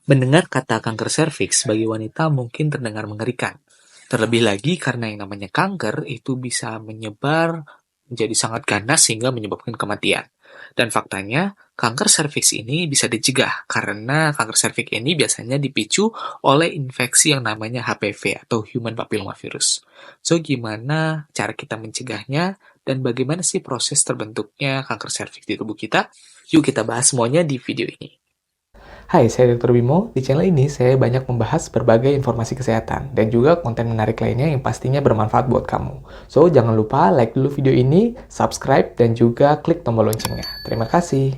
Mendengar kata kanker serviks bagi wanita mungkin terdengar mengerikan. Terlebih lagi karena yang namanya kanker itu bisa menyebar menjadi sangat ganas sehingga menyebabkan kematian. Dan faktanya, kanker serviks ini bisa dicegah karena kanker serviks ini biasanya dipicu oleh infeksi yang namanya HPV atau Human Papillomavirus. So, gimana cara kita mencegahnya dan bagaimana sih proses terbentuknya kanker serviks di tubuh kita? Yuk kita bahas semuanya di video ini. Hai, saya Dr. Bimo. Di channel ini saya banyak membahas berbagai informasi kesehatan dan juga konten menarik lainnya yang pastinya bermanfaat buat kamu. So, jangan lupa like dulu video ini, subscribe, dan juga klik tombol loncengnya. Terima kasih.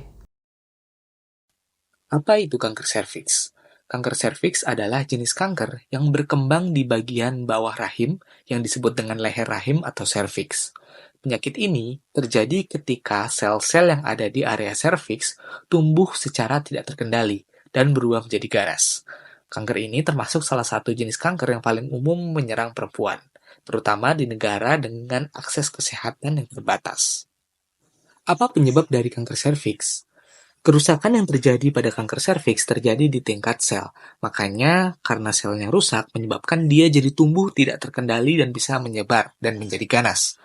Apa itu kanker serviks? Kanker serviks adalah jenis kanker yang berkembang di bagian bawah rahim yang disebut dengan leher rahim atau serviks. Penyakit ini terjadi ketika sel-sel yang ada di area serviks tumbuh secara tidak terkendali dan berubah menjadi ganas. Kanker ini termasuk salah satu jenis kanker yang paling umum menyerang perempuan, terutama di negara dengan akses kesehatan yang terbatas. Apa penyebab dari kanker serviks? Kerusakan yang terjadi pada kanker serviks terjadi di tingkat sel. Makanya, karena selnya rusak, menyebabkan dia jadi tumbuh tidak terkendali dan bisa menyebar dan menjadi ganas.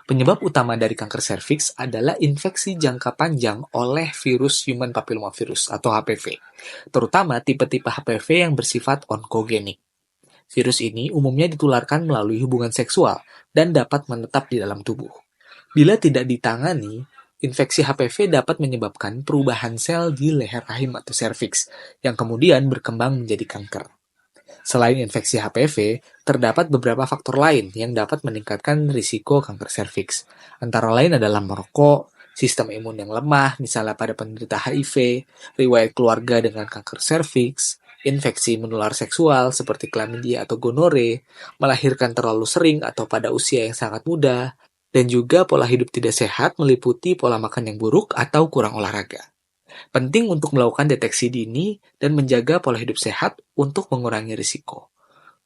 Penyebab utama dari kanker serviks adalah infeksi jangka panjang oleh virus Human Papillomavirus atau HPV, terutama tipe-tipe HPV yang bersifat onkogenik. Virus ini umumnya ditularkan melalui hubungan seksual dan dapat menetap di dalam tubuh. Bila tidak ditangani, infeksi HPV dapat menyebabkan perubahan sel di leher rahim atau serviks, yang kemudian berkembang menjadi kanker. Selain infeksi HPV, terdapat beberapa faktor lain yang dapat meningkatkan risiko kanker serviks. Antara lain adalah merokok, sistem imun yang lemah, misalnya pada penderita HIV, riwayat keluarga dengan kanker serviks, infeksi menular seksual seperti chlamydia atau gonore, melahirkan terlalu sering atau pada usia yang sangat muda, dan juga pola hidup tidak sehat meliputi pola makan yang buruk atau kurang olahraga. Penting untuk melakukan deteksi dini dan menjaga pola hidup sehat untuk mengurangi risiko.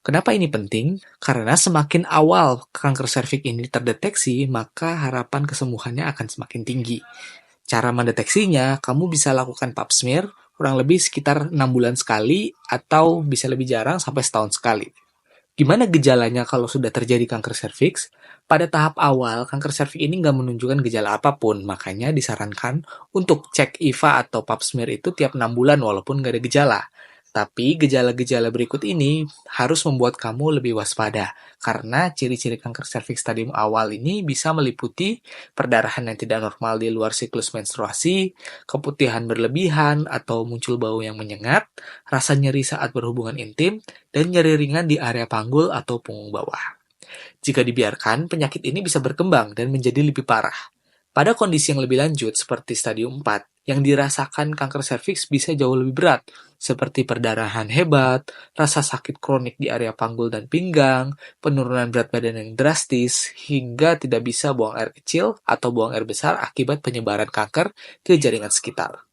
Kenapa ini penting? Karena semakin awal kanker serviks ini terdeteksi, maka harapan kesembuhannya akan semakin tinggi. Cara mendeteksinya, kamu bisa lakukan pap smear kurang lebih sekitar 6 bulan sekali atau bisa lebih jarang sampai setahun sekali. Gimana gejalanya kalau sudah terjadi kanker serviks? Pada tahap awal, kanker serviks ini nggak menunjukkan gejala apapun, makanya disarankan untuk cek IVA atau pap smear itu tiap 6 bulan walaupun nggak ada gejala. Tapi gejala-gejala berikut ini harus membuat kamu lebih waspada, karena ciri-ciri kanker serviks stadium awal ini bisa meliputi perdarahan yang tidak normal di luar siklus menstruasi, keputihan berlebihan atau muncul bau yang menyengat, rasa nyeri saat berhubungan intim, dan nyeri ringan di area panggul atau punggung bawah. Jika dibiarkan, penyakit ini bisa berkembang dan menjadi lebih parah. Pada kondisi yang lebih lanjut seperti stadium 4, yang dirasakan kanker serviks bisa jauh lebih berat, seperti perdarahan hebat, rasa sakit kronik di area panggul dan pinggang, penurunan berat badan yang drastis, hingga tidak bisa buang air kecil atau buang air besar akibat penyebaran kanker ke jaringan sekitar.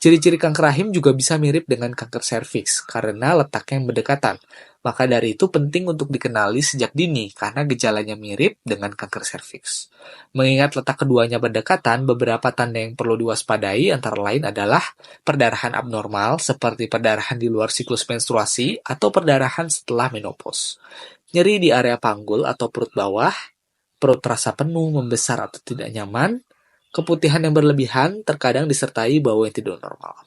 Ciri-ciri kanker rahim juga bisa mirip dengan kanker serviks karena letaknya yang berdekatan. Maka dari itu penting untuk dikenali sejak dini karena gejalanya mirip dengan kanker serviks. Mengingat letak keduanya berdekatan, beberapa tanda yang perlu diwaspadai antara lain adalah perdarahan abnormal seperti perdarahan di luar siklus menstruasi atau perdarahan setelah menopause. Nyeri di area panggul atau perut bawah, perut terasa penuh, membesar atau tidak nyaman, keputihan yang berlebihan terkadang disertai bau yang tidak normal.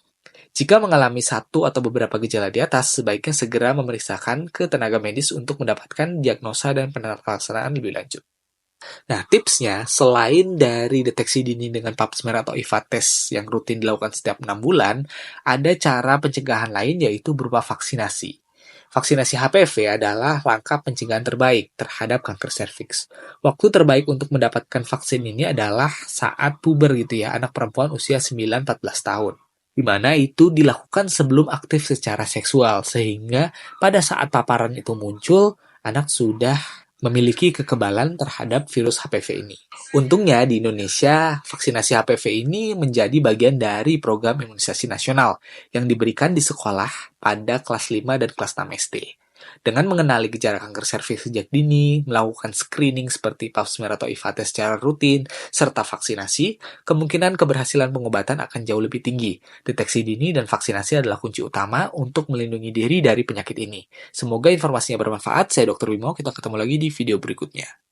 Jika mengalami satu atau beberapa gejala di atas, sebaiknya segera memeriksakan ke tenaga medis untuk mendapatkan diagnosa dan penelaksanaan lebih lanjut. Nah, tipsnya, selain dari deteksi dini dengan pap smear atau IVA test yang rutin dilakukan setiap 6 bulan, ada cara pencegahan lain yaitu berupa vaksinasi. Vaksinasi HPV adalah langkah pencegahan terbaik terhadap kanker serviks. Waktu terbaik untuk mendapatkan vaksin ini adalah saat puber gitu ya, anak perempuan usia 9-14 tahun. Di mana itu dilakukan sebelum aktif secara seksual, sehingga pada saat paparan itu muncul, anak sudah memiliki kekebalan terhadap virus HPV ini. Untungnya di Indonesia, vaksinasi HPV ini menjadi bagian dari program imunisasi nasional yang diberikan di sekolah pada kelas 5 dan kelas 6 SD. Dengan mengenali gejala kanker serviks sejak dini, melakukan screening seperti pap smear atau IVT secara rutin, serta vaksinasi, kemungkinan keberhasilan pengobatan akan jauh lebih tinggi. Deteksi dini dan vaksinasi adalah kunci utama untuk melindungi diri dari penyakit ini. Semoga informasinya bermanfaat. Saya Dr. Wimo, kita ketemu lagi di video berikutnya.